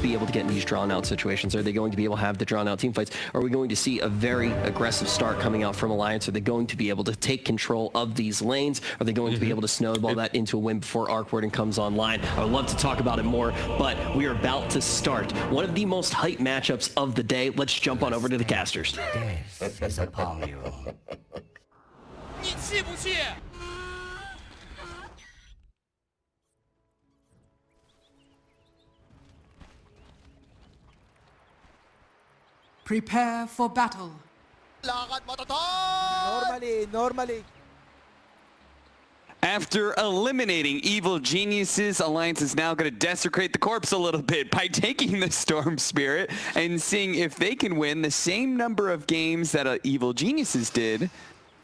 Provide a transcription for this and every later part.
be able to get in these drawn-out situations? Are they going to be able to have the drawn-out team fights? Are we going to see a very aggressive start coming out from Alliance? Are they going to be able to take control of these lanes? Are they going to be able to snowball that into a win before Warden comes online? I would love to talk about it more, but we are about to start one of the most hyped matchups of the day. Let's jump on over to the casters. This is upon you. Prepare for battle. Normally. After eliminating evil geniuses, Alliance is now going to desecrate the corpse a little bit by taking the Storm Spirit and seeing if they can win the same number of games that evil geniuses did,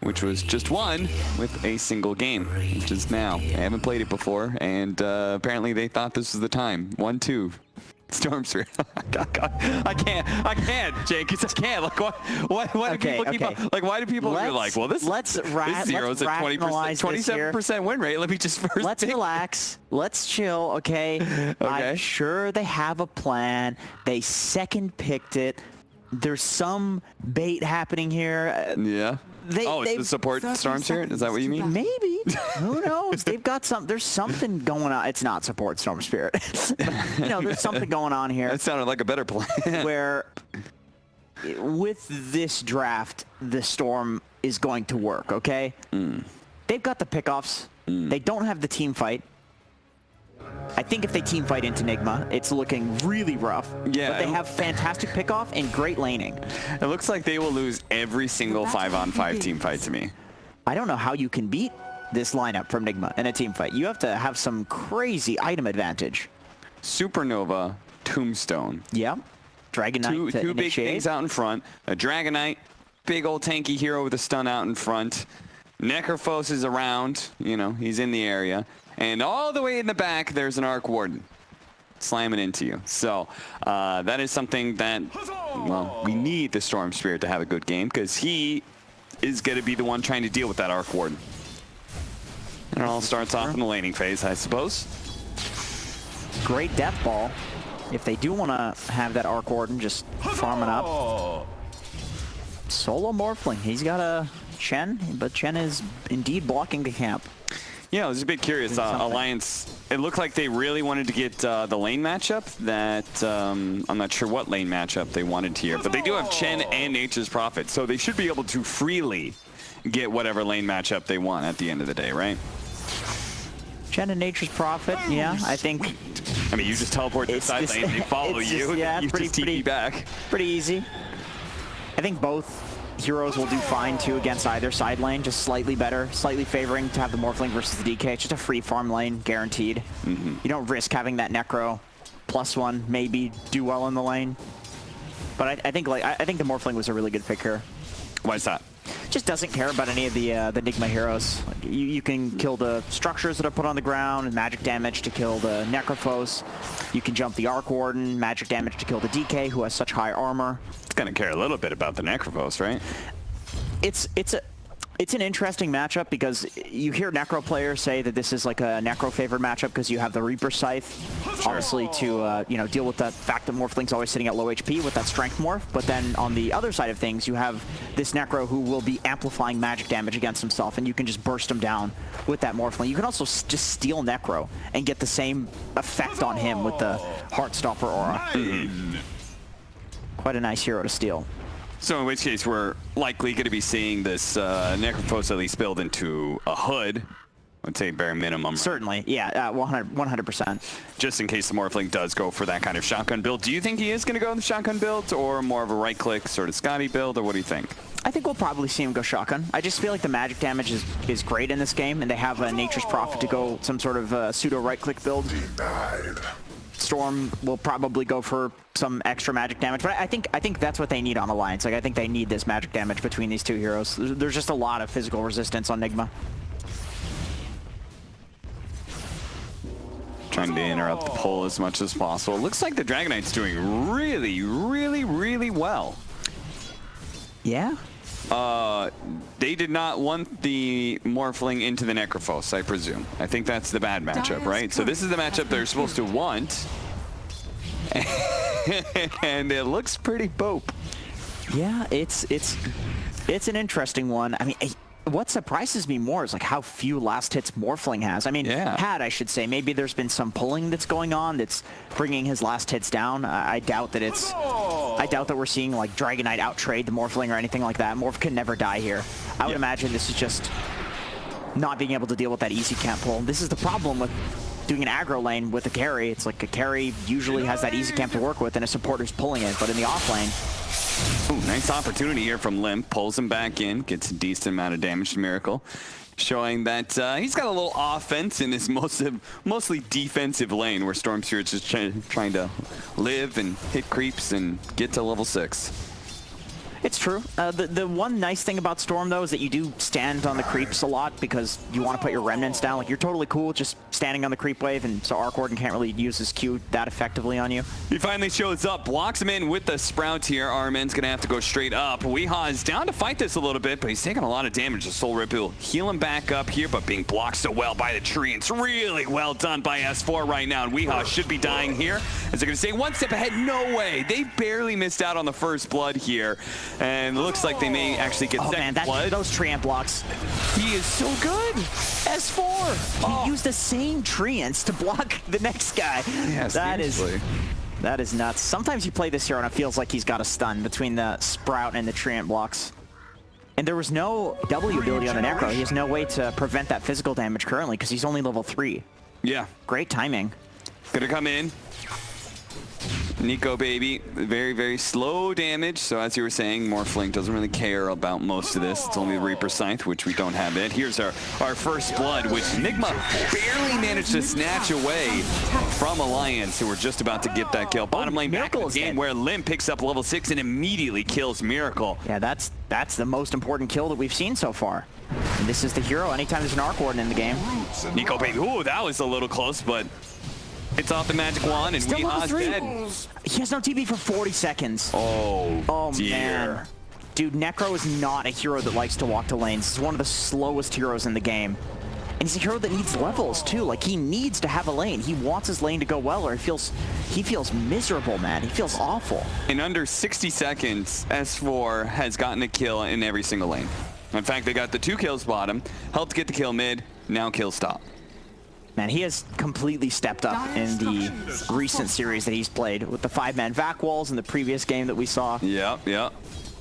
which was just one with a single game, which is now. I haven't played it before, and apparently they thought this was the time. 1-2. Storm Spirit. I can't, Jake. I can't. Like, why do people keep on, like, why do people be like, well, this zero's at 20%, 27% win rate. Let me just first. Let's relax. Let's chill. Okay. I'm sure they have a plan. They second picked it. There's some bait happening here. Yeah. It's the support Storm Spirit? Is that what you mean? Maybe. Who knows? They've got some. There's something going on. It's not support Storm Spirit. You know, there's something going on here. That sounded like a better plan. Where, with this draft, the Storm is going to work. Okay. They've got the pickoffs. They don't have the team fight. I think if they team fight into Nigma, it's looking really rough. Yeah, but they have fantastic pickoff and great laning. It looks like they will lose every single 5-on-5 team fight to me. I don't know how you can beat this lineup from Nigma in a team fight. You have to have some crazy item advantage. Supernova, Tombstone. Yeah. Dragon Knight two big things out in front. A Dragon Knight, big old tanky hero with a stun out in front. Necrophos is around. You know, he's in the area. And all the way in the back, there's an Warden slamming into you. So that is something that, well, we need the Storm Spirit to have a good game because he is going to be the one trying to deal with that Warden. And it all starts off in the laning phase, I suppose. Great death ball. If they do want to have that Warden just farming up. Solo Morphling. He's got a Chen, but Chen is indeed blocking the camp. Yeah, I was a bit curious. Alliance, it looked like they really wanted to get the lane matchup that, I'm not sure what lane matchup they wanted here, but they do have Chen and Nature's Prophet, so they should be able to freely get whatever lane matchup they want at the end of the day, right? Chen and Nature's Prophet, yeah, I think. I mean, you just teleport to the side lane, they follow you, yeah, you just TP back. Pretty easy. I think both heroes will do fine too against either side lane, just slightly better, slightly favoring to have the Morphling versus the DK. It's just a free farm lane, guaranteed. You don't risk having that Necro +1 maybe do well in the lane. But I think the Morphling was a really good pick here. Why is that? Just doesn't care about any of the Nigma heroes. You can kill the structures that are put on the ground, and magic damage to kill the Necrophos. You can jump the Warden, magic damage to kill the DK, who has such high armor. It's going to care a little bit about the Necrophos, right? It's an interesting matchup because you hear Necro players say that this is like a Necro favored matchup because you have the Reaper Scythe, obviously to you know, deal with the fact that Morphling's always sitting at low HP with that Strength Morph. But then on the other side of things, you have this Necro who will be amplifying magic damage against himself, and you can just burst him down with that Morphling. You can also just steal Necro and get the same effect on him with the Heartstopper aura. Quite a nice hero to steal. So in which case, we're likely going to be seeing this Necrophos at least build into a hood. I'd say bare minimum. Certainly, yeah, 100%. Just in case the Morphling does go for that kind of shotgun build. Do you think he is going to go in the shotgun build, or more of a right-click sort of Scotty build, or what do you think? I think we'll probably see him go shotgun. I just feel like the magic damage is great in this game, and they have a Nature's Prophet to go some sort of pseudo right-click build. Storm will probably go for some extra magic damage, but I think that's what they need on Alliance. Like, I think they need this magic damage between these two heroes. There's just a lot of physical resistance on Nigma. Trying to interrupt the pull as much as possible. It looks like the Dragon Knight's doing really, really, really well. Yeah. They did not want the Morphling into the Necrophos, I presume. I think that's the bad matchup, right? So this is the matchup they're supposed to want. And it looks pretty bope. Yeah, it's an interesting one. I mean, what surprises me more is like how few last hits Morphling has. I mean, I should say. Maybe there's been some pulling that's going on that's bringing his last hits down. I doubt that we're seeing like Dragonite out-trade the Morphling or anything like that. Morph can never die here. I would imagine this is just not being able to deal with that easy camp pull. This is the problem with doing an aggro lane with a carry. It's like a carry usually has that easy camp to work with and a supporter's pulling it, but in the off lane, ooh, nice opportunity here from Limp. Pulls him back in, gets a decent amount of damage to Miracle, showing that he's got a little offense in this mostly defensive lane where Storm Spirit's just trying to live and hit creeps and get to level 6. It's true. The one nice thing about Storm, though, is that you do stand on the creeps a lot because you want to put your remnants down. Like, you're totally cool just standing on the creep wave, and so Arc Warden can't really use his Q that effectively on you. He finally shows up, blocks him in with the Sprout here. Armen's going to have to go straight up. Weehaw is down to fight this a little bit, but he's taking a lot of damage. The Soul Rip will heal him back up here, but being blocked so well by the tree. It's really well done by S4 right now, and Weehaw should be dying here. As they're going to say, one step ahead, no way. They barely missed out on the first blood here. And it looks like they may actually get second blood. Those Treant blocks. He is so good. S4. He used the same Treants to block the next guy. Yeah, that is nuts. Sometimes you play this hero and it feels like he's got a stun between the Sprout and the Treant blocks. And there was no W ability on the Necro. He has no way to prevent that physical damage currently because he's only level 3. Yeah. Great timing. Gonna come in. Nico baby, very, very slow damage. So as you were saying, Morphling doesn't really care about most of this. It's only the Reaper Scythe, which we don't have it. Here's our first blood, which Nigma barely managed to snatch away from Alliance, who were just about to get that kill. Bottom lane back in the game where Lim picks up level 6 and immediately kills Miracle. Yeah, that's the most important kill that we've seen so far. And this is the hero anytime there's an Arc Warden in the game. Nico baby, ooh, that was a little close, but it's off the magic wand, and Weehaw's dead. He has no TP for 40 seconds. Oh dear. Man. Dude, Necro is not a hero that likes to walk to lanes. He's one of the slowest heroes in the game. And he's a hero that needs levels, too. Like, he needs to have a lane. He wants his lane to go well, or he feels miserable, man. He feels awful. In under 60 seconds, S4 has gotten a kill in every single lane. In fact, they got the 2 kills bottom, helped get the kill mid, now kill stop. Man, he has completely stepped up in the recent series that he's played with the 5-man vac walls in the previous game that we saw. Yep.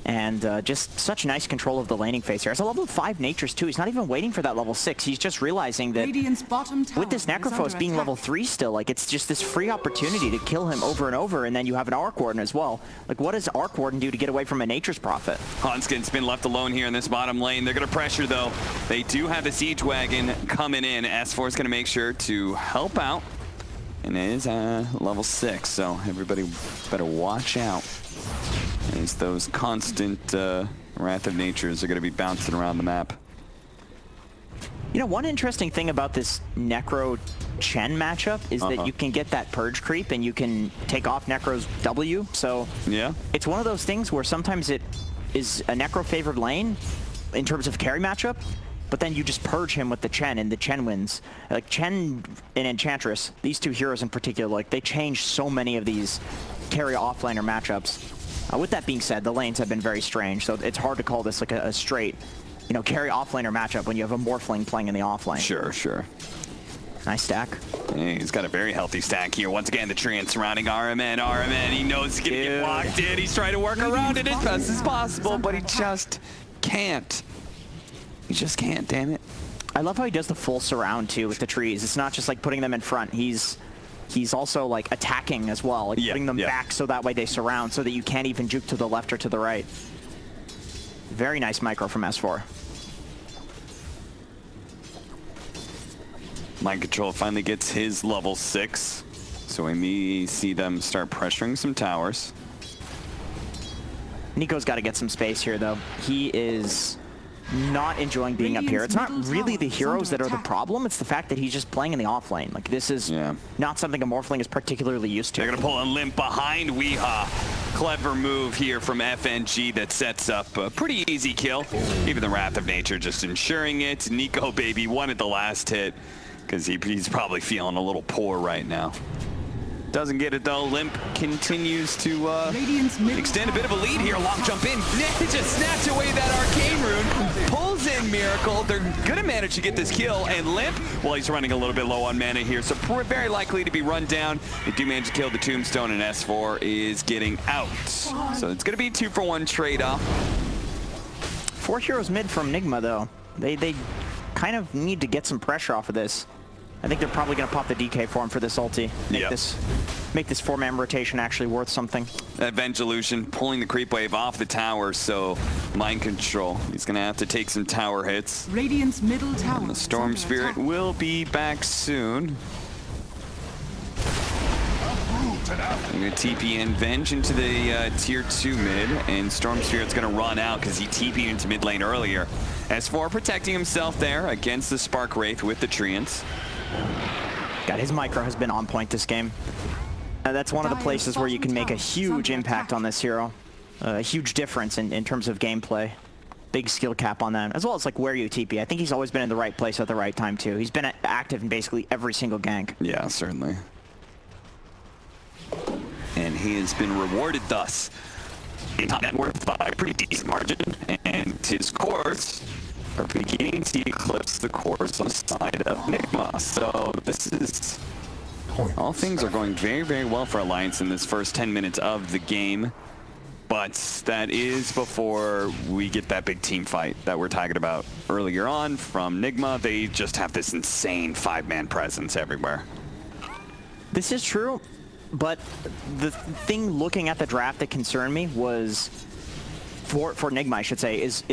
And just such nice control of the laning phase here. It's a level 5 natures too. He's not even waiting for that level 6. He's just realizing that with this Necrophos being level 3 still, like it's just this free opportunity to kill him over and over, and then you have an Arc Warden as well. Like, what does Arc Warden do to get away from a Nature's Prophet? Hanskin's been left alone here in this bottom lane. They're going to pressure though. They do have the Siege Wagon coming in. S4 is going to make sure to help out. And it is level 6, so everybody better watch out, as those constant Wrath of Natures are going to be bouncing around the map. You know, one interesting thing about this Necro Chen matchup is that you can get that Purge creep and you can take off Necro's W. So yeah, it's one of those things where sometimes it is a Necro favored lane in terms of carry matchup, but then you just purge him with the Chen and the Chen wins. Like Chen and Enchantress, these two heroes in particular, like they change so many of these carry offlaner matchups. With that being said, the lanes have been very strange, so it's hard to call this like a straight, you know, carry offlaner matchup when you have a Morphling playing in the offlane. Sure. Nice stack. Hey, he's got a very healthy stack here. Once again, the Treant surrounding RMN, he knows he's gonna get blocked in. He's trying to work around it as best as possible, but he just can't. He just can't, damn it. I love how he does the full surround too with the trees. It's not just like putting them in front. He's also like attacking as well, like putting them back so that way they surround so that you can't even juke to the left or to the right. Very nice micro from S4. Mind Control finally gets his level 6, so we may see them start pressuring some towers. Nico's got to get some space here though. He is not enjoying being up here. It's not really the heroes that are the problem, it's the fact that he's just playing in the off lane. Like this is not something a Morphling is particularly used to. They're gonna pull a Limp behind Weehaw. Clever move here from FNG that sets up a pretty easy kill. Even the Wrath of Nature just ensuring it. Nico baby wanted the last hit because he's probably feeling a little poor right now. Doesn't get it though. Limp continues to extend a bit of a lead here. Long jump in. Just snatch away that arcane rune. Pulls in Miracle. They're gonna manage to get this kill. And Limp, well, he's running a little bit low on mana here, so very likely to be run down. They do manage to kill the Tombstone, and S4 is getting out. So it's gonna be a 2-for-1 trade-off. 4 heroes mid from Nigma though. They kind of need to get some pressure off of this. I think they're probably going to pop the DK for him for this ulti. Make this 4-man rotation actually worth something. Evangelution pulling the creep wave off the tower, so mind control. He's going to have to take some tower hits. Radiant's middle tower. And the Storm Spirit will be back soon. I'm going to TP and Venge into the tier 2 mid, and Storm Spirit's going to run out because he TP'd into mid lane earlier. S4 protecting himself there against the Spark Wraith with the Treants. God, his micro has been on point this game. That's one of the places where you can make a huge impact on this hero. A huge difference in terms of gameplay. Big skill cap on that, as well as like where you TP. I think he's always been in the right place at the right time too. He's been active in basically every single gank. Yeah, certainly. And he has been rewarded thus in top net worth by a pretty decent margin, and his cores are beginning to eclipse the cores on the side of Nigma. So this is... all things are going very, very well for Alliance in this first 10 minutes of the game. But that is before we get that big team fight that we're talking about earlier on from Nigma. They just have this insane 5-man presence everywhere. This is true, but the thing looking at the draft that concerned me was, for Nigma I should say, is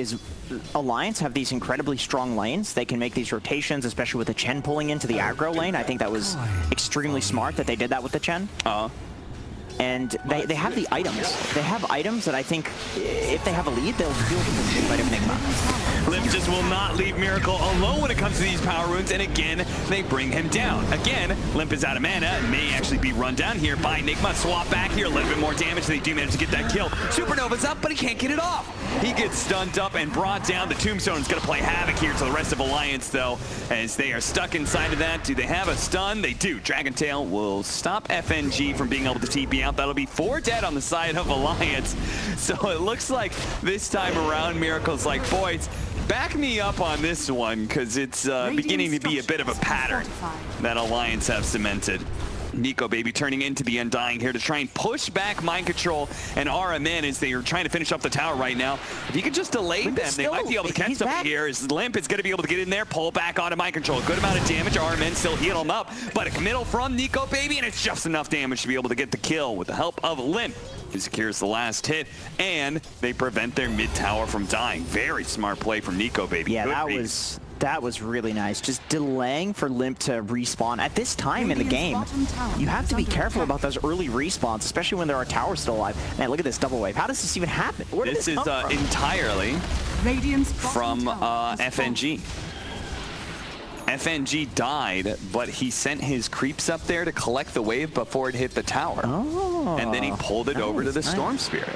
Alliance have these incredibly strong lanes. They can make these rotations, especially with the Chen pulling into the aggro lane. I think that was extremely smart that they did that with the Chen. And they have the items. They have items that I think if they have a lead, they'll deal with the fight of Nigma. Limp just will not leave Miracle alone when it comes to these power runes, and again, they bring him down. Again, Limp is out of mana and may actually be run down here by Nigma. Swap back here, a little bit more damage. They do manage to get that kill. Supernova's up, but he can't get it off. He gets stunned up and brought down. The Tombstone is going to play havoc here to the rest of Alliance, though, as they are stuck inside of that. Do they have a stun? They do. Dragon Tail will stop FNG from being able to TP out. That'll be 4 dead on the side of Alliance. So it looks like this time around, Miracle's like, boys, back me up on this one, because it's beginning to be a bit of a pattern that Alliance have cemented. Nico Baby turning into the Undying here to try and push back Mind Control and RMN as they are trying to finish up the tower right now. If you could just delay them, they might be able to catch something here. As Limp is going to be able to get in there, pull back onto Mind Control. Good amount of damage. RMN still heal him up, but a committal from Nico Baby, and it's just enough damage to be able to get the kill with the help of Limp. He secures the last hit, and they prevent their mid tower from dying. Very smart play from Nico Baby. Yeah, that was really nice. Just delaying for Limp to respawn. At this time in the game, you have to be careful about those early respawns, especially when there are towers still alive. Man, look at this double wave. How does this even happen? Where did this come from? Entirely from FNG. FNG died, but he sent his creeps up there to collect the wave before it hit the tower. And then he pulled it over to the Storm Spirit.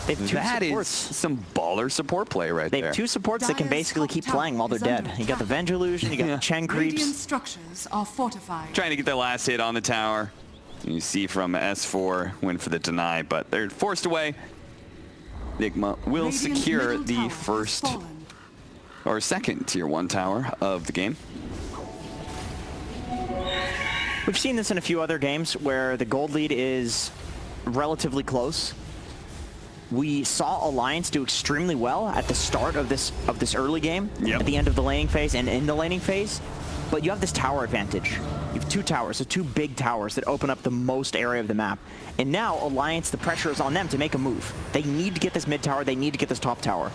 They have 2 that supports. Is some baller support play right there. They have 2 supports that can basically keep playing while they're dead. You got the Venge Illusion, you got the Chen creeps. Structures are fortified. Trying to get their last hit on the tower. You see from S4 went for the deny, but they're forced away. Nigma will secure the first or second tier 1 tower of the game. We've seen this in a few other games where the gold lead is relatively close. We saw Alliance do extremely well at the start of this early game, at the end of the laning phase and in the laning phase, but you have this tower advantage. You have 2 towers, so 2 big towers that open up the most area of the map. And now Alliance, the pressure is on them to make a move. They need to get this mid tower, they need to get this top tower.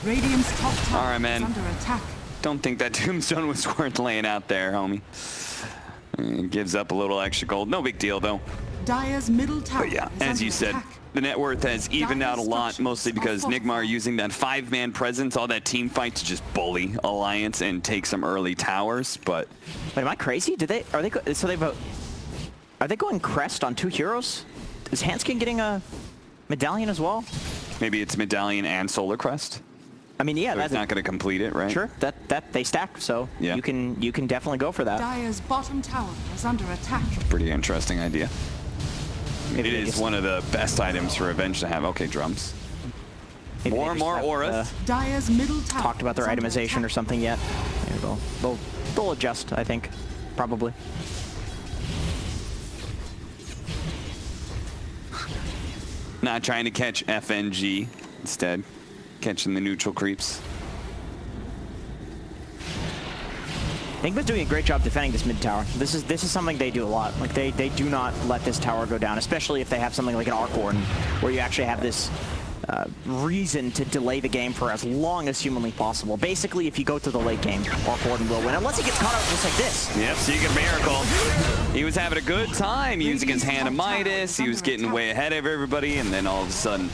Radiant's top tower is under attack. Don't think that Tombstone was worth laying out there, homie. It gives up a little extra gold. No big deal, though. Dire's middle tower. But yeah, as you said, the net worth has evened out a lot, mostly because Nigma are using that 5-man presence, all that team fight to just bully Alliance and take some early towers. But wait, am I crazy? Are they going Crest on 2 heroes? Is Hanskin getting a medallion as well? Maybe it's medallion and Solar Crest. I mean, yeah, So he's that's not going to complete it, right? sure. That they stack, so Yeah. you can definitely go for that. Dire's bottom tower is under attack. Pretty interesting idea. Maybe It they is just- one of the best items for Revenge to have. Okay, drums. maybe they More just have, auras. Dire's middle tower talked about their is under itemization or attack. something yet. Maybe they'll adjust, I think, probably. Not trying to catch FNG, instead catching the neutral creeps. Nigma's doing a great job defending this mid tower. This is something they do a lot. Like they do not let this tower go down, especially if they have something like an Arc Warden, where you actually have this reason to delay the game for as long as humanly possible. Basically, if you go to the late game, Arc Warden will win, unless he gets caught out just like this. Yep, so you get Miracle. He was having a good time using his Hand of Midas. He was getting way ahead of everybody, and then all of a sudden,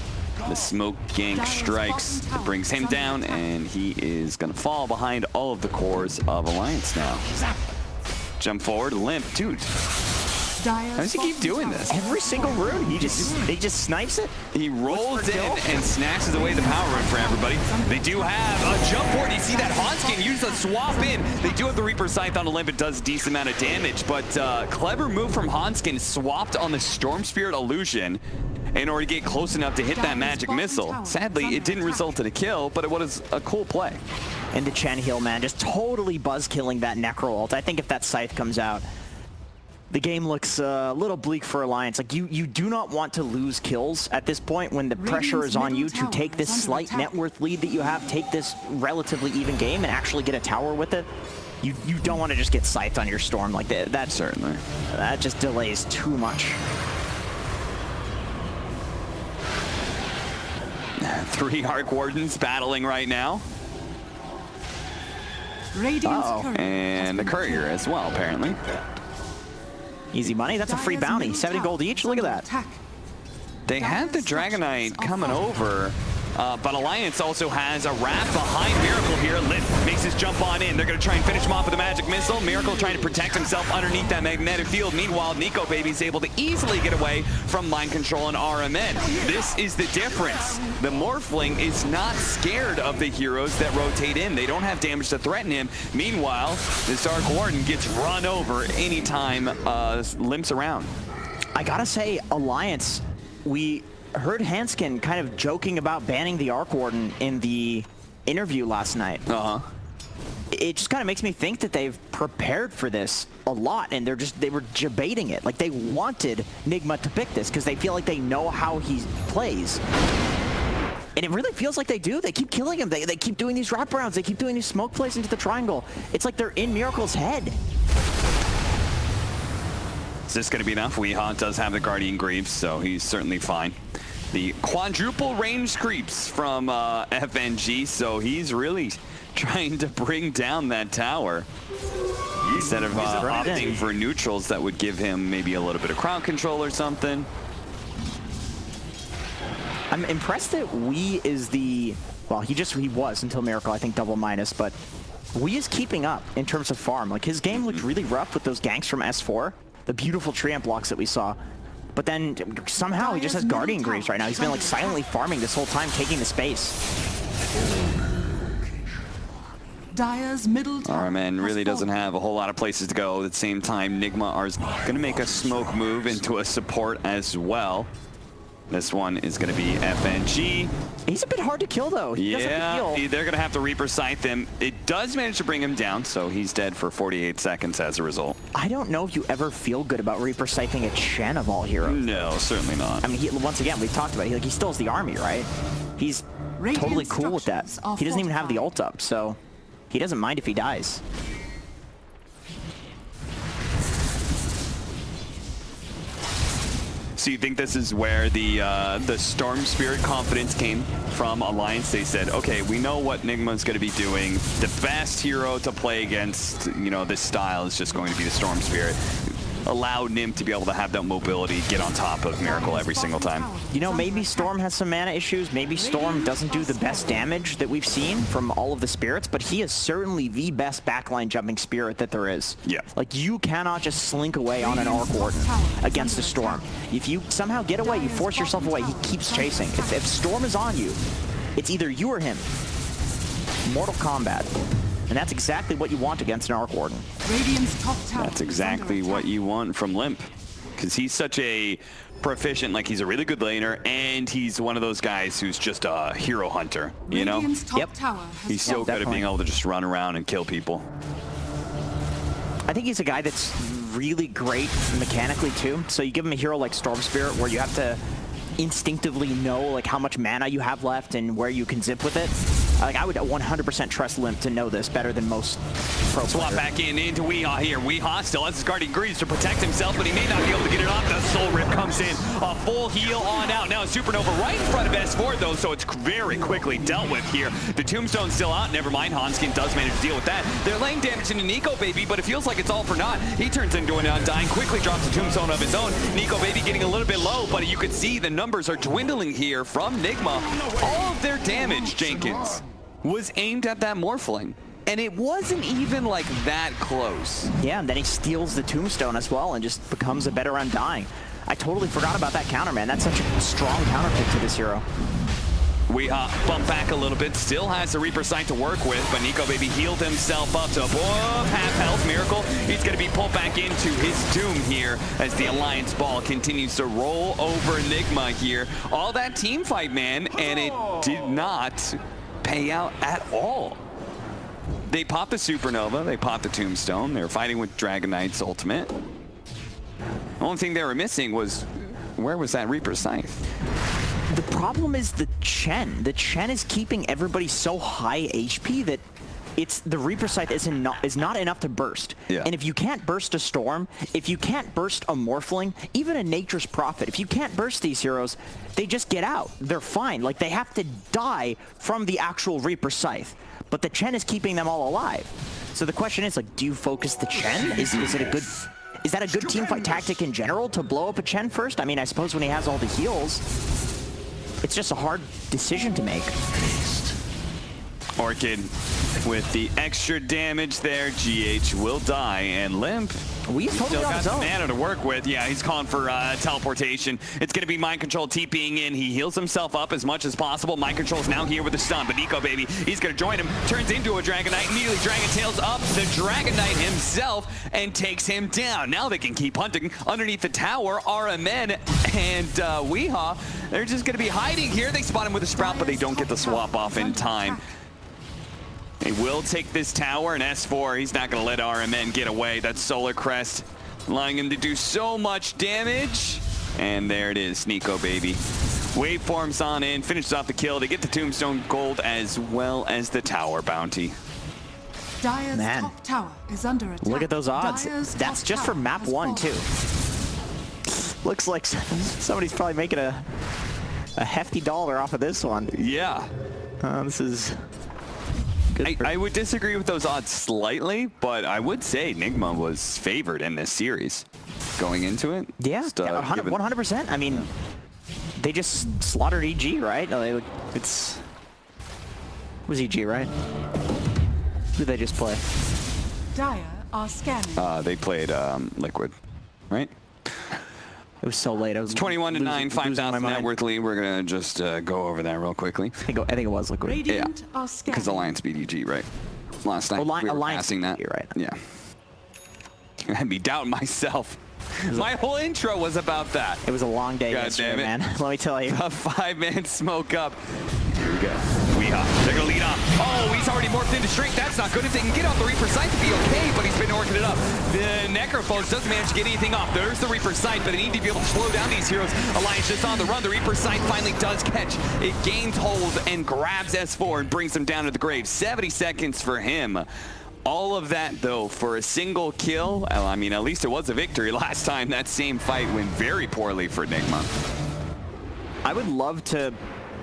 the Smoke Gank strikes, brings him down, and he is going to fall behind all of the cores of Alliance now. Jump forward, limp. Dude, how does he keep doing this? Every single rune, he just snipes it. He rolls in and snatches away the power rune for everybody. They do have a jump forward. You see that Hanskin use a swap in. They do have the Reaper Scythe on the limp. It does a decent amount of damage, but clever move from Hanskin, swapped on the Storm Spirit illusion in order to get close enough to hit that magic missile. Sadly, it didn't result in a kill, but it was a cool play. And the Chen heal, man, just totally buzz-killing that Necro ult. I think if that Scythe comes out, the game looks a little bleak for Alliance. Like, you do not want to lose kills at this point when the pressure is on you to take this slight net worth lead that you have, take this relatively even game and actually get a tower with it. You don't want to just get Scythed on your Storm like that. That Certainly. That just delays too much. 3 Arc Wardens battling right now. Radiant's courier And the has been Courier killed. as well, apparently. Easy money. That's a free Dire's bounty. middle 70 tower gold each. is Look at under that. attack. They had the Dragonite coming over, but Alliance also has a wrap behind Miracle here. Lit makes his jump on in. They're going to try and finish him off with a magic missile. Miracle trying to protect himself underneath that magnetic field. Meanwhile, Nico Baby is able to easily get away from mind control and RMN. This is the difference. The Morphling is not scared of the heroes that rotate in. They don't have damage to threaten him. Meanwhile, this Arc Warden gets run over anytime limps around. I gotta say, Alliance, we heard Hanskin kind of joking about banning the Arc Warden in the interview last night. It just kind of makes me think that they've prepared for this a lot, and they were debating it. Like, they wanted Nigma to pick this because they feel like they know how he plays. And it really feels like they do. They keep killing him. They keep doing these wraparounds. They keep doing these smoke plays into the triangle. It's like they're in Miracle's head. Is this going to be enough? Weehaw does have the Guardian Greaves, so he's certainly fine. The quadruple range creeps from FNG, so he's really trying to bring down that tower. Instead of opting for neutrals, that would give him maybe a little bit of crowd control or something. I'm impressed that Wee is the... Well, he was until Miracle, I think, double minus, but Wee is keeping up in terms of farm. Like, his game looked really rough with those ganks from S4. The beautiful Treant blocks that we saw. But then somehow he just has Guardian Greaves right now. He's been like silently farming this whole time, taking the space. Dire's middle tower RMN really has doesn't fallen. have a whole lot of places to go. At the same time, Nigma are going to make a smoke move into a support as well. This one is going to be FNG. He's a bit hard to kill, though. He doesn't Yeah, heal. they're going to have to Reaper Scythe him. It does manage to bring him down, so he's dead for 48 seconds as a result. I don't know if you ever feel good about Reaper Scything a Chen of all heroes. No, certainly not. I mean, once again, we've talked about it. He still has the army, right? He's Radiant totally cool with that. structures are He doesn't even have the fortified. ult up, so he doesn't mind if he dies. So you think this is where the Storm Spirit confidence came from Alliance? They said, okay, we know what Nigma's going to be doing. The best hero to play against, you know, this style is just going to be the Storm Spirit. Allow Nim to be able to have that mobility, get on top of Miracle every single time. You know, maybe Storm has some mana issues. Maybe Storm doesn't do the best damage that we've seen from all of the spirits, but he is certainly the best backline jumping spirit that there is. Yeah. Like, you cannot just slink away on an Arc Warden against a Storm. If you somehow get away, you force yourself away, he keeps chasing. If Storm is on you, it's either you or him. Mortal Kombat. And that's exactly what you want against an Arc Warden. Radiant's top tower. That's exactly what you want from Limp. Because he's such a proficient, like he's a really good laner, and he's one of those guys who's just a hero hunter, you know? Radiant's top Yep. tower has He's so good at being able to just run around and kill people. I think he's a guy that's really great mechanically too. So you give him a hero like Storm Spirit where you have to instinctively know like how much mana you have left and where you can zip with it. Like I would 100% trust Limp to know this better than most pro Swap players. back into Weehaw here. Weehaw still has his guardian greaves to protect himself, but he may not be able to get it off. The Soul Rip comes in. A full heal on out. Now Supernova right in front of S4 though, so it's very quickly dealt with here. The Tombstone's still out. Never mind, Hanskin does manage to deal with that. They're laying damage into Nico Baby, but it feels like it's all for naught. He turns into an Undying, quickly drops a Tombstone of his own. Nico Baby getting a little bit low, but you can see the numbers are dwindling here from Nigma. All of their damage, Jenkins, was aimed at that Morphling. And it wasn't even like that close. Yeah, and then he steals the Tombstone as well and just becomes a better Undying. I totally forgot about that counter, man. That's such a strong counter pick to this hero. We bump back a little bit, still has the Reaper Sight to work with, but Nico Baby healed himself up to half health. Miracle, he's going to be pulled back into his doom here as the Alliance Ball continues to roll over Nigma here. All that team fight, man, and it did not pay out at all. They popped the Supernova, they popped the Tombstone, they were fighting with Dragon Knight's ultimate. The only thing they were missing was, where was that Reaper Scythe? The problem is the Chen. The Chen is keeping everybody so high HP that the Reaper Scythe is not enough to burst. Yeah. And if you can't burst a Storm, if you can't burst a Morphling, even a Nature's Prophet, if you can't burst these heroes, they just get out. They're fine. Like, they have to die from the actual Reaper Scythe. But the Chen is keeping them all alive. So the question is, like, do you focus the Chen? Is that a good teamfight tactic in general to blow up a Chen first? I mean, I suppose when he has all the heals, it's just a hard decision to make. Orchid with the extra damage there. GH will die, and Limp, We's totally still on got his some own. mana to work with. Yeah, he's calling for teleportation. It's going to be Mind Control TPing in. He heals himself up as much as possible. Mind Control's now here with the stun, but Nico Baby, he's going to join him. Turns into a Dragon Knight, immediately Dragon Tails up the Dragon Knight himself and takes him down. Now they can keep hunting underneath the tower. RMN and Weehaw, they're just going to be hiding here. They spot him with a Sprout, but they don't get the swap off in time. They will take this tower, and S4, he's not going to let RMN get away. That's Solar Crest, allowing him to do so much damage. And there it is, Nico Baby. Waveforms on in, finishes off the kill. They get the Tombstone Gold as well as the tower bounty. Dire's Man. top tower is under attack. Look at those odds. Dire's That's top just for tower map has 1 fallen. too. Looks like somebody's probably making a hefty dollar off of this one. Yeah. This is... I would disagree with those odds slightly, but I would say Nigma was favored in this series going into it. Yeah, Just, 100%. I mean, they just slaughtered EG, right? No, it was EG, right? Who did they just play? Dire are scanning. They played Liquid, right? It was so late. I was 21 to 9, losing my 5,000 mind. net worth lead. We're gonna just go over that real quickly I think it was Liquid. Radiant are scanning. because Alliance beat EG, right? Last night we were Alliance passing that. beat EG, right. Yeah. I had me doubting myself. My whole intro was about that. It was a long day God yesterday, damn it. man. Let me tell you. A 5-man smoke up. Here we go. They're gonna lead off. Oh, he's already morphed into strength. That's not good. If they can get off the Reaper Sight to be okay, but he's been orking it up. The Necrophos doesn't manage to get anything off. There's the Reaper Sight, but they need to be able to slow down these heroes. Alliance just on the run. The Reaper Sight finally does catch. It gains hold and grabs S4 and brings him down to the grave. 70 seconds for him. All of that, though, for a single kill. Well, I mean, at least it was a victory. Last time, that same fight went very poorly for Nigma. I would love to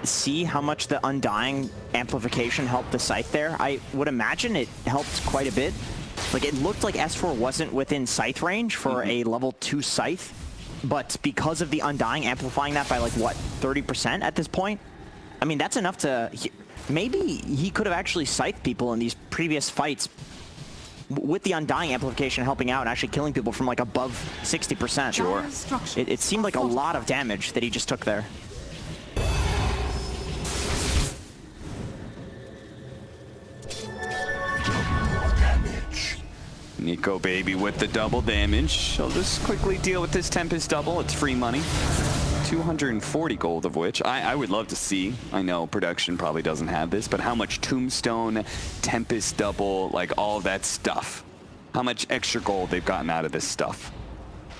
see how much the Undying amplification helped the Scythe there. I would imagine it helped quite a bit. Like, it looked like S4 wasn't within Scythe range for a level 2 Scythe, but because of the Undying amplifying that by, like, what, 30% at this point? I mean, that's enough to... Maybe he could have actually Scythed people in these previous fights with the Undying amplification helping out and actually killing people from, like, above 60%. Sure. It seemed like a lot of damage that he just took there. Nico Baby with the double damage. She'll just quickly deal with this Tempest double. It's free money. 240 gold of which I would love to see. I know production probably doesn't have this, but how much Tombstone, Tempest double, like all that stuff. How much extra gold they've gotten out of this stuff.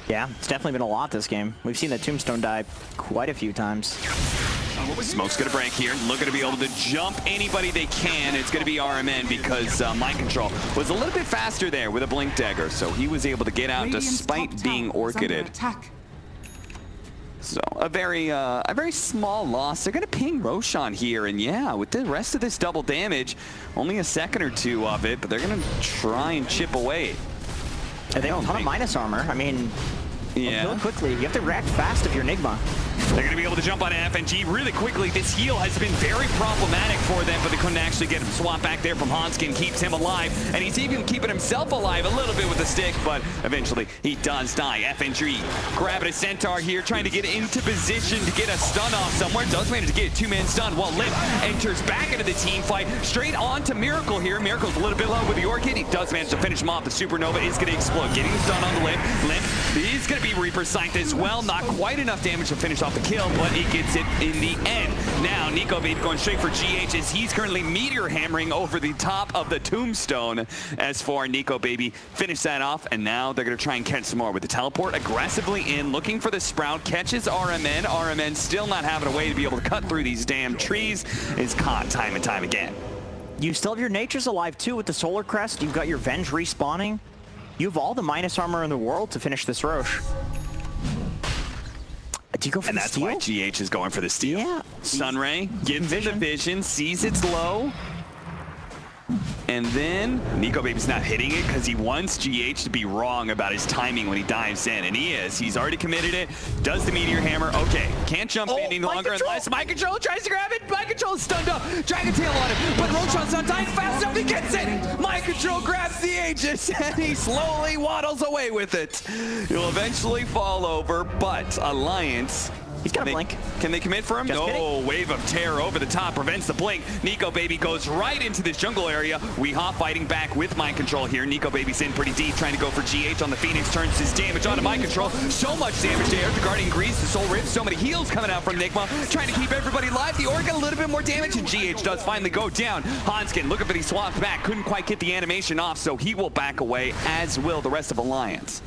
Yeah, it's definitely been a lot this game. We've seen the Tombstone die quite a few times. Smoke's gonna break here. Looking to be able to jump anybody they can. It's gonna be RMN because Mind Control was a little bit faster there with a Blink Dagger, so he was able to get out despite being orchided. So a very small loss. They're gonna ping Roshan here, and yeah, with the rest of this double damage, only a second or two of it, but they're gonna try and chip away. And they have a ton of minus armor. I mean, yeah. Kill it quickly. You have to react fast if you're Nigma. They're going to be able to jump on FNG really quickly. This heal has been very problematic for them, but they couldn't actually get him. Swap back there from Hanskin keeps him alive, and he's even keeping himself alive a little bit with the stick, but eventually he does die. FNG grabbing a Centaur here, trying to get into position to get a stun off somewhere. Does manage to get a two-man stun while Limp enters back into the team fight. Straight on to Miracle here. Miracle's a little bit low with the Orchid. He does manage to finish him off. The Supernova is going to explode. Getting the stun on the Limp. Limp is going to be Reaper Sight as well. Not quite enough damage to finish off the kill, but he gets it in the end. Now, Nico Baby going straight for GH as he's currently meteor hammering over the top of the Tombstone. As for Nico Baby, finish that off, and now they're going to try and catch some more with the teleport aggressively in, looking for the Sprout, catches RMN. RMN still not having a way to be able to cut through these damn trees, is caught time and time again. You still have your Natures alive too with the Solar Crest. You've got your Venge respawning. You have all the minus armor in the world to finish this Roche. Do you go for and the that's steal? why GH is going for the steal. Yeah. Sunray gives the vision, sees it's low. And then Nico Baby's not hitting it because he wants GH to be wrong about his timing when he dives in. And he is. He's already committed it. Does the Meteor Hammer. Okay. Can't jump in any longer unless Mind Control tries to grab it. Mind Control is stunned up. Dragon Tail on him. But Roshan's not dying fast enough. He gets it. Mind Control grabs the Aegis and he slowly waddles away with it. He'll eventually fall over, but Alliance... He's got a blink. Can they commit for him? Just no. kidding. Wave of terror over the top prevents the blink. Nico Baby goes right into this jungle area. Weehaw fighting back with Mind Control here. Nico Baby's in pretty deep, trying to go for GH on the Phoenix. Turns his damage onto Mind Control. So much damage there. The Guardian Grease, the Soul Rift. So many heals coming out from Nigma. Trying to keep everybody alive. The Orc got a little bit more damage, and GH does finally go down. Hanskin looking for these swaps back. Couldn't quite get the animation off, so he will back away, as will the rest of Alliance.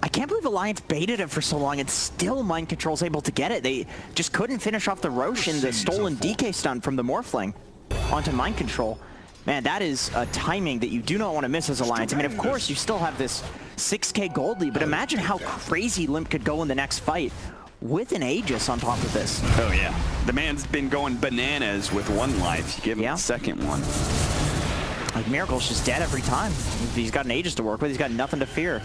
I can't believe Alliance baited it for so long and still Mind Control's able to get it. They just couldn't finish off the Roche in the stolen DK stun from the Morphling onto Mind Control. Man, that is a timing that you do not want to miss as Alliance. I mean, of course, you still have this 6k gold lead, but imagine how crazy Limp could go in the next fight with an Aegis on top of this. Oh, yeah. The man's been going bananas with one life. You give him the second one. Like, Miracle's just dead every time. He's got an Aegis to work with. He's got nothing to fear.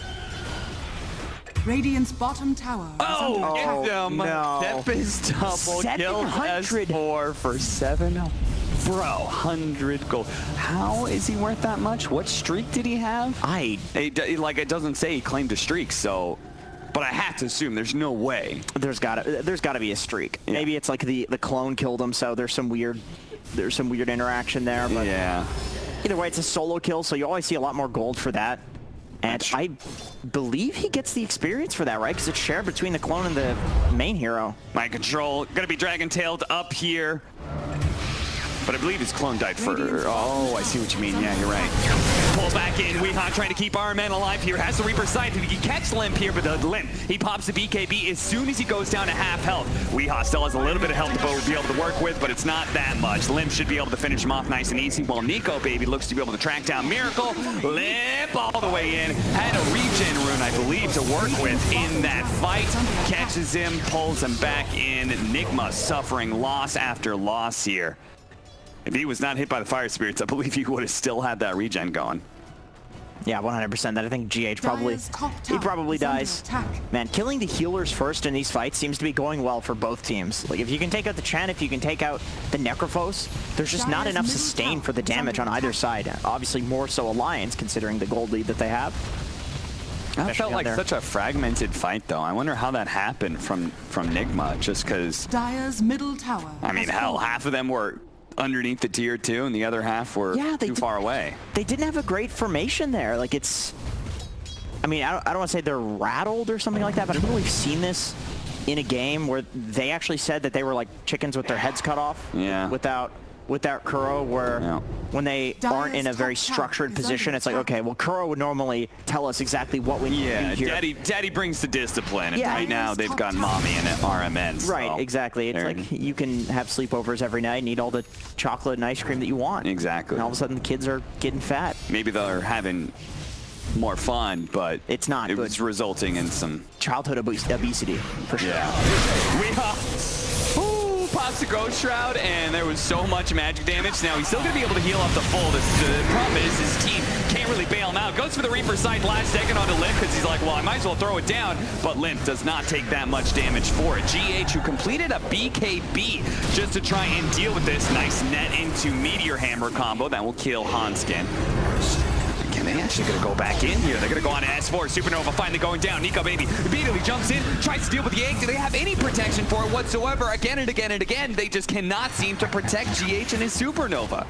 Radiant's bottom tower is under attack. Get them. No. Tempest double killed S4 for 7. Bro, 100 gold. How is he worth that much? What streak did he have? It doesn't say he claimed a streak, so... But I have to assume there's no way. There's gotta be a streak. Yeah. Maybe it's like the clone killed him, so there's some weird interaction there. But yeah. Either way, it's a solo kill, so you always see a lot more gold for that. And I believe he gets the experience for that, right? Because it's shared between the clone and the main hero. Mind Control, gonna be dragon-tailed up here. But I believe his clone died first. Oh, I see what you mean. Yeah, you're right. Pull back in. Weehaw trying to keep RMN alive here. Has the Reaper Sight. He can catch Limp here, but the Limp, he pops the BKB as soon as he goes down to half health. Weehaw still has a little bit of health to be able to work with, but it's not that much. Limp should be able to finish him off nice and easy, while Nico Baby looks to be able to track down Miracle. Limp all the way in. Had a regen rune, I believe, to work with in that fight. Catches him, pulls him back in. Nigma suffering loss after loss here. If he was not hit by the Fire Spirits, I believe he would have still had that regen going. Yeah, 100%. That I think GH probably dies. Man, killing the healers first in these fights seems to be going well for both teams. Like, if you can take out the Chen, if you can take out the Necrophos, there's just not enough sustain for the damage on either side. Obviously, more so Alliance, considering the gold lead that they have. That felt like such a fragmented fight, though. I wonder how that happened from Nigma, just because... Dire's middle tower. I mean, hell, half of them were underneath the tier 2, and the other half were too far away. They didn't have a great formation there. Like, it's... I mean, I don't want to say they're rattled or something like that, but I think we've seen this in a game where they actually said that they were like chickens with their heads cut off. Yeah. Without Kuro, where when they aren't in a very structured position, it's like, okay, well, Kuro would normally tell us exactly what we need to do here. Daddy brings the discipline, and right now they've got Mommy and RMN. So right, exactly. It's like you can have sleepovers every night and eat all the chocolate and ice cream that you want. Exactly. And all of a sudden the kids are getting fat. Maybe they're having more fun, but it's not. It was resulting in some childhood obesity, for sure. Yeah. Pops the Ghost Shroud, and there was so much magic damage. Now he's still going to be able to heal up the full. The problem is his team can't really bail him out. Goes for the Reaper Sight last second onto Limp because he's like, well, I might as well throw it down. But Limp does not take that much damage for it. GH, who completed a BKB just to try and deal with this. Nice net into Meteor Hammer combo. That will kill Hanskin. Again, they actually going to go back in here. They're going to go on to S4. Supernova finally going down. Nico Baby immediately jumps in, tries to deal with the egg. Do they have any protection for it whatsoever? Again and again and again, they just cannot seem to protect GH and his Supernova.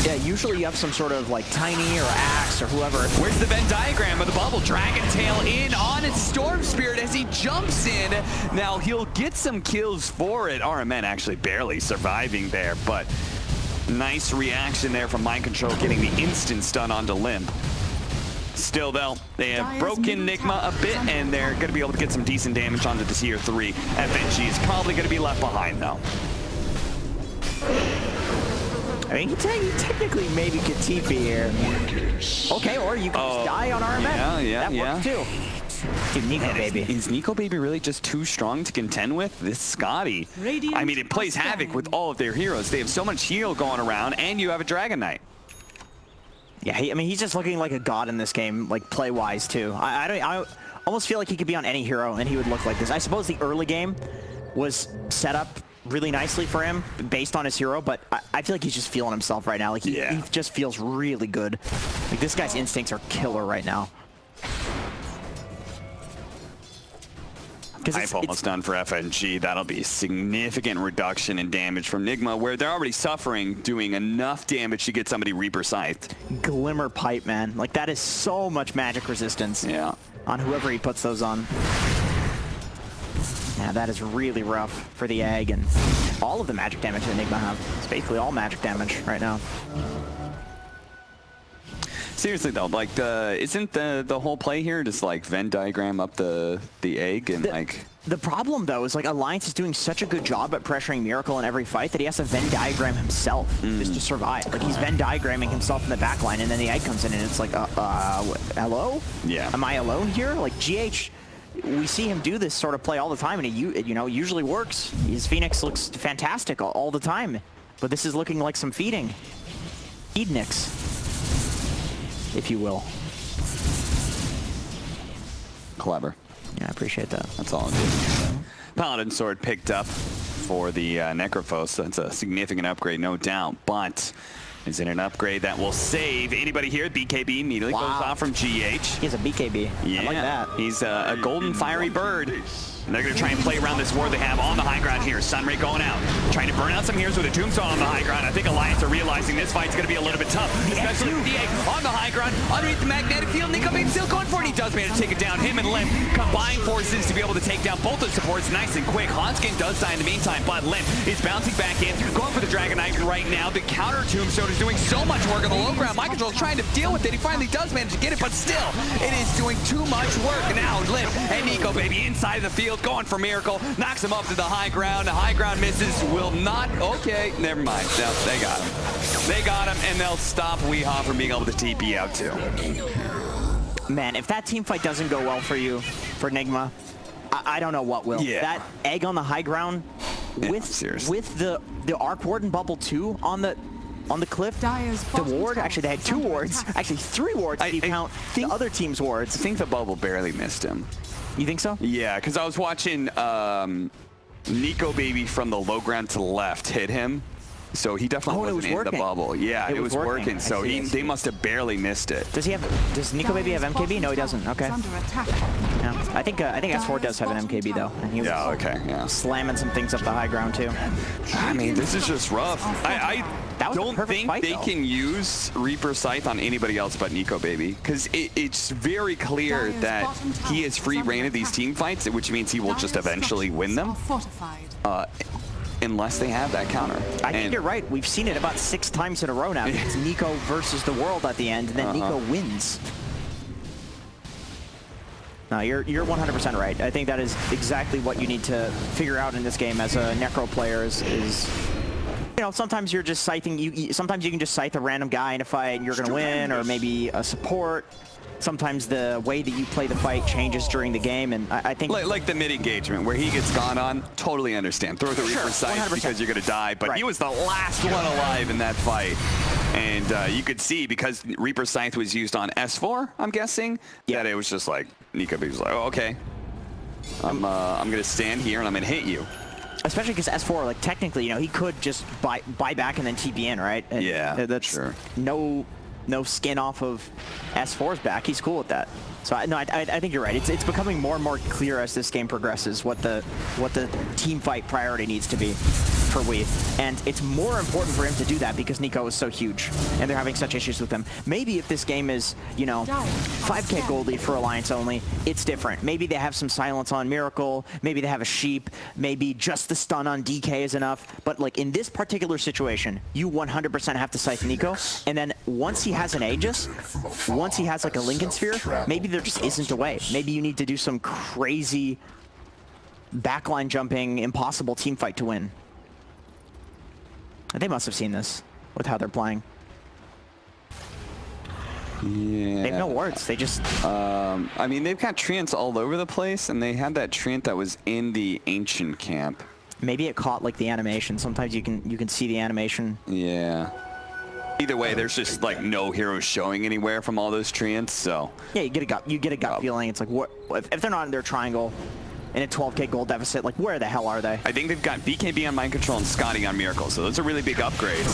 Yeah, usually you have some sort of like Tiny or Axe or whoever. Where's the Venn diagram of the bubble? Dragon Tail in on its Storm Spirit as he jumps in. Now he'll get some kills for it. RMN actually barely surviving there, but nice reaction there from Mind Control, getting the instant stun onto Limp. Still, though, they have broken Nigma a bit, and they're going to be able to get some decent damage onto the tier 3. FNG is probably going to be left behind, though. I mean, he technically maybe could TP here. Okay, or you can just die on RMN. Yeah, that works too. Dude, Nico Baby. Is Nico Baby really just too strong to contend with? This Scotty. I mean, it plays havoc with all of their heroes. They have so much heal going around, and you have a Dragon Knight. Yeah, I mean, he's just looking like a god in this game, like play-wise too. I almost feel like he could be on any hero, and he would look like this. I suppose the early game was set up really nicely for him based on his hero, but I feel like he's just feeling himself right now. Like he just feels really good. Like this guy's instincts are killer right now. Hype almost done for FNG. That'll be a significant reduction in damage from Nigma, where they're already suffering, doing enough damage to get somebody Reaper Scythed. Glimmer Pipe, man. Like that is so much magic resistance on whoever he puts those on. Yeah, that is really rough for the egg and all of the magic damage that Nigma have. It's basically all magic damage right now. Seriously though, like isn't the whole play here just like Venn diagram up the egg and like... The problem though is like Alliance is doing such a good job at pressuring Miracle in every fight that he has to Venn diagram himself just to survive. Like he's Venn diagramming himself in the backline, and then the egg comes in and it's like, hello? Yeah. Am I alone here? Like GH, we see him do this sort of play all the time, and it usually works. His Phoenix looks fantastic all the time, but this is looking like some feeding. Feednix, if you will. Clever. Yeah, I appreciate that. That's all it is. Paladin Sword picked up for the Necrophos. That's a significant upgrade, no doubt, but is it an upgrade that will save anybody here? BKB immediately goes off from GH. He has a BKB. Yeah, I like that. He's a golden fiery bird. And they're going to try and play around this ward they have on the high ground here. Sunray going out, trying to burn out some heroes with a tombstone on the high ground. I think Alliance are realizing this fight's going to be a little bit tough, especially with the egg on the high ground, underneath the magnetic field. Nico Baby still going for it. He does manage to take it down. Him and Limp combine forces to be able to take down both the supports nice and quick. Hanskin does die in the meantime, but Limp is bouncing back in, going for the Dragon Knight right now. The counter tombstone is doing so much work on the low ground. Mind Control is trying to deal with it. He finally does manage to get it, but still, it is doing too much work. Now Limp and Nico Baby inside of the field, going for Miracle. Knocks him up to the high ground. The high ground misses. Will not. Okay, never mind. No, they got him. They got him, and they'll stop Weehaw from being able to TP out too. Man, if that team fight doesn't go well for you, for Nigma, I don't know what will. Yeah. That egg on the high ground with the Arc Warden bubble 2 on the cliff, the ward, actually they had 2 wards, actually 3 wards if you count the other team's wards. I think the bubble barely missed him. You think so? Yeah, because I was watching Nico Baby from the low ground to the left hit him. So he definitely wasn't in the bubble. Yeah, it was working. So they must have barely missed it. Does Nico Baby have MKB? No, he doesn't. Okay. Yeah. I think S4 does have an MKB though, and he was slamming some things up the high ground too. I mean, this is just rough. I don't think they can use Reaper Scythe on anybody else but Nico Baby, because it's very clear that he has free reign of these team fights, which means he will just eventually win them. Unless they have that counter. I think you're right. We've seen it about 6 times in a row now. It's Nico versus the world at the end, and then Nico wins. No, you're 100% right. I think that is exactly what you need to figure out in this game as a Necro player is you know, sometimes you're just scything, sometimes you can just scythe a random guy in a fight and you're going to win, or maybe a support. Sometimes the way that you play the fight changes during the game, and I think... Like the mid-engagement, where he gets gone on, totally understand. Throw the Reaper Scythe because you're going to die, but he was the last one alive in that fight. And you could see, because Reaper Scythe was used on S4, I'm guessing, that it was just like, Nico was like, oh, okay. I'm going to stand here and I'm going to hit you. Especially because S4, like, technically, you know, he could just buy back and then TP in, right? And that's sure. No skin off of S4's back. He's cool with that. So I think you're right. It's becoming more and more clear as this game progresses what the team fight priority needs to be for Wii. And it's more important for him to do that because Nico is so huge and they're having such issues with him. Maybe if this game is, you know, 5k gold lead for Alliance only, it's different. Maybe they have some silence on Miracle, maybe they have a Sheep, maybe just the stun on DK is enough. But like in this particular situation, you 100% have to scythe Nico, and then once he has an Aegis, once he has like a Lincoln Sphere, maybe there just isn't a way. Maybe you need to do some crazy backline jumping, impossible team fight to win. They must have seen this with how they're playing. Yeah. They have no words. They just... I mean, they've got treants all over the place, and they had that treant that was in the Ancient camp. Maybe it caught like the animation. Sometimes you can see the animation. Yeah. Either way, there's just like no heroes showing anywhere from all those treants, so... Yeah, you get a gut feeling. It's like, what if they're not in their triangle in a 12k gold deficit, like where the hell are they? I think they've got BKB on Mind Control and Scotty on Miracle, so those are really big upgrades.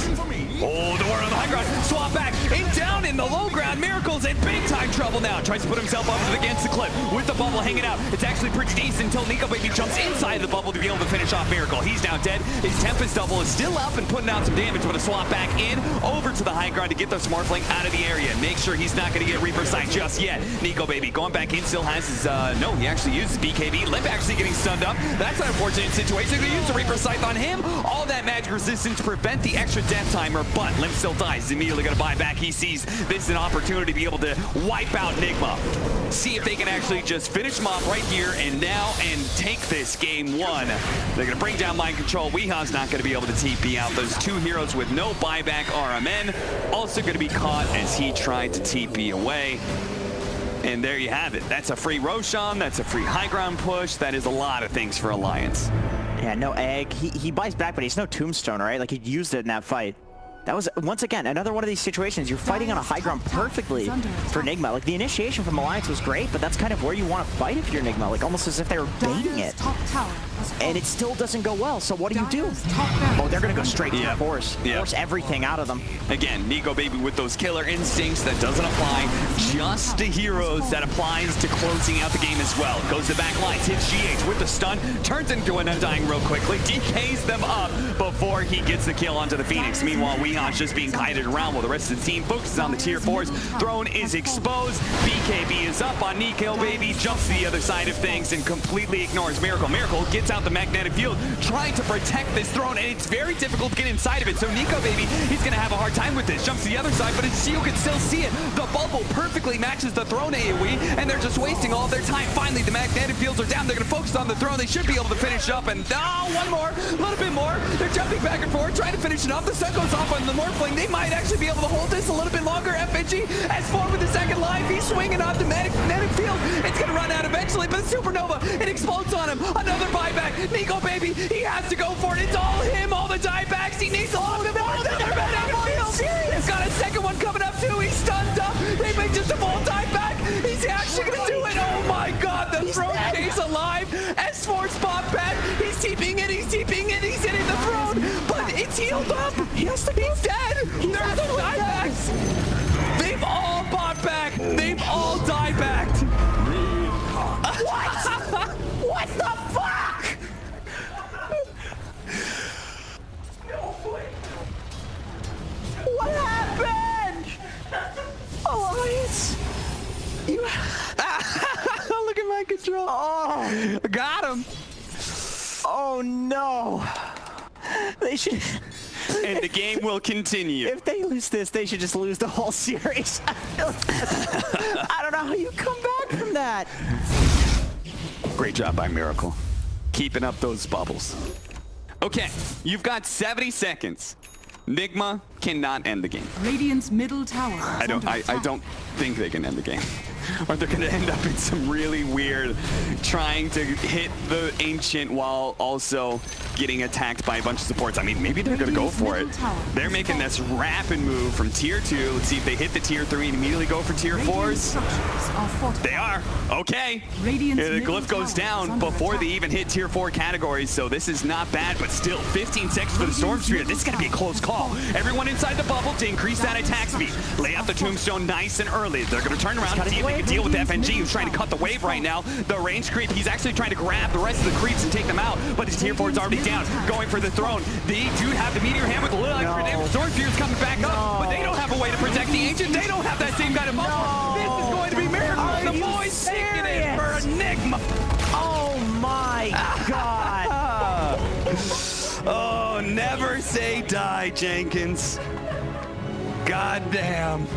Oh, the Warden on the high ground, swap back, and down in the low ground. Miracle's in big time trouble now. Tries to put himself up against the cliff with the bubble hanging out. It's actually pretty decent until Nico Baby jumps inside the bubble to be able to finish off Miracle. He's now dead. His Tempest double is still up and putting out some damage, but a swap back in over to the high ground to get the Smurfling out of the area. Make sure he's not going to get Reaper Sight just yet. Nico Baby going back in, still has his, no, he actually uses BKB. Limp actually getting stunned up. That's an unfortunate situation. They use the Reaper Scythe on him. All that magic resistance to prevent the extra death timer, but Limp still dies. He's immediately going to buy back. He sees this is an opportunity to be able to wipe out Nigma. See if they can actually just finish him off right here and now and take this game 1. They're going to bring down Mind Control. Weeha's not going to be able to TP out. Those 2 heroes with no buyback RMN also going to be caught as he tried to TP away. And there you have it. That's a free Roshan. That's a free high ground push. That is a lot of things for Alliance. Yeah, no egg. He buys back, but he's no tombstone, right? Like, he used it in that fight. That was, once again, another one of these situations. You're fighting on a high ground perfectly for Nigma. Like, the initiation from Alliance was great, but that's kind of where you want to fight if you're Nigma. Like, almost as if they were baiting it. And it still doesn't go well, so what do? Oh, they're going to go straight to the force. Force everything out of them. Again, Nico Baby with those killer instincts that doesn't apply just to heroes, that applies to closing out the game as well. Goes to back lines, hits GH with the stun, turns into an Undying real quickly, DKs them up before he gets the kill onto the Phoenix. Meanwhile, Weehan's just being kited around while the rest of the team focuses on the tier 4s. Throne is exposed. BKB is up on Nico Baby, jumps to the other side of things and completely ignores Miracle. Miracle gets out the magnetic field, trying to protect this throne, and it's very difficult to get inside of it. So Nico Baby, he's going to have a hard time with this. Jumps to the other side, but his shield can still see it. The bubble perfectly matches the throne AoE, and they're just wasting all their time. Finally, the magnetic fields are down. They're going to focus on the throne. They should be able to finish up, and one more, a little bit more. They're jumping back and forth, trying to finish it off. The sun goes off on the Morphling. They might actually be able to hold this a little bit longer. FNG S4 with the second life. He's swinging off the magnetic field. It's going to run out eventually, but the Supernova, it explodes on him. Another buyback. Nico Baby, he has to go for it. It's all him, all the diebacks. He needs a lot of more than their magnetic field. He's got a second one coming up too. He's stunned up. They make just a full dieback. He's actually going to do it. Oh my God, the throne stays alive. S4 spot back. He's TPing it. He's TPing it. He's hitting the throne, but it's healed up. He's dead. There's no diebacks. They've all bought back. They've all diebacked. They should. And the game will continue. If they lose this, they should just lose the whole series. I don't know how you come back from that. Great job by Miracle. Keeping up those bubbles. Okay, you've got 70 seconds. Nigma cannot end the game. Radiant's middle tower. I don't think they can end the game. Or they're going to end up in some really weird trying to hit the Ancient while also getting attacked by a bunch of supports. I mean, maybe they're going to go for it. They're making this rapid move from tier 2. Let's see if they hit the tier 3 and immediately go for tier 4s. They are. Okay. The glyph goes down before they even hit tier 4 categories, so this is not bad, but still 15 seconds for the Storm Spirit. This is going to be a close call. Everyone inside the bubble to increase that attack speed. Lay out the Tombstone nice and early. They're going to turn around and see if they can deal with the FNG, who's trying to cut the wave right now. The range creep, he's actually trying to grab the rest of the creeps and take them out, but his tier 4 is already down, going for the throne. They do have the Meteor Hand with a little extra damage. Storm Spirit's coming back up, but they don't have a way to protect the Ancient. They don't have that same kind of bubble. This is going to be Miracle. The boys taking it for Nigma. Oh my god. Oh, never say die, Jenkins. God damn.